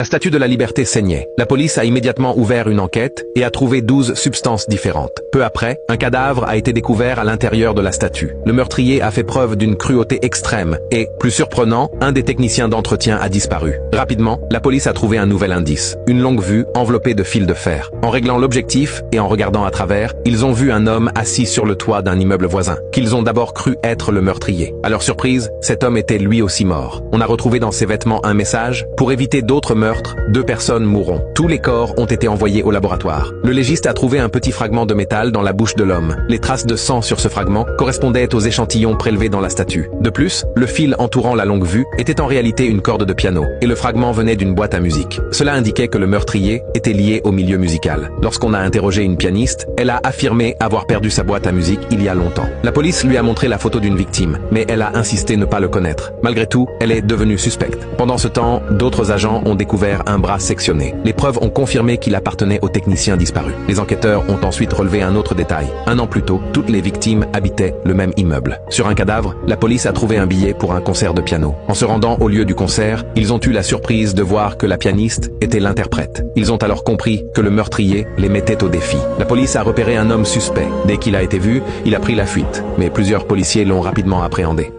La statue de la Liberté saignait. La police a immédiatement ouvert une enquête et a trouvé 12 substances différentes. Peu après, un cadavre a été découvert à l'intérieur de la statue. Le meurtrier a fait preuve d'une cruauté extrême et, plus surprenant, un des techniciens d'entretien a disparu. Rapidement, la police a trouvé un nouvel indice, une longue vue enveloppée de fils de fer. En réglant l'objectif et en regardant à travers, ils ont vu un homme assis sur le toit d'un immeuble voisin, qu'ils ont d'abord cru être le meurtrier. À leur surprise, cet homme était lui aussi mort. On a retrouvé dans ses vêtements un message: pour éviter d'autres meurtres, 2 personnes mourront. Tous les corps ont été envoyés au laboratoire. Le légiste a trouvé un petit fragment de métal dans la bouche de l'homme. Les traces de sang sur ce fragment correspondaient aux échantillons prélevés dans la statue. De plus, le fil entourant la longue vue était en réalité une corde de piano, et le fragment venait d'une boîte à musique. Cela indiquait que le meurtrier était lié au milieu musical. Lorsqu'on a interrogé une pianiste, elle a affirmé avoir perdu sa boîte à musique il y a longtemps. La police lui a montré la photo d'une victime, mais elle a insisté ne pas le connaître. Malgré tout, elle est devenue suspecte. Pendant ce temps, d'autres agents ont découvert un bras sectionné. Les preuves ont confirmé qu'il appartenait au technicien disparu. Les enquêteurs ont ensuite relevé un autre détail. 1 an plus tôt, toutes les victimes habitaient le même immeuble. Sur un cadavre, la police a trouvé un billet pour un concert de piano. En se rendant au lieu du concert, ils ont eu la surprise de voir que la pianiste était l'interprète. Ils ont alors compris que le meurtrier les mettait au défi. La police a repéré un homme suspect. Dès qu'il a été vu, il a pris la fuite, mais plusieurs policiers l'ont rapidement appréhendé.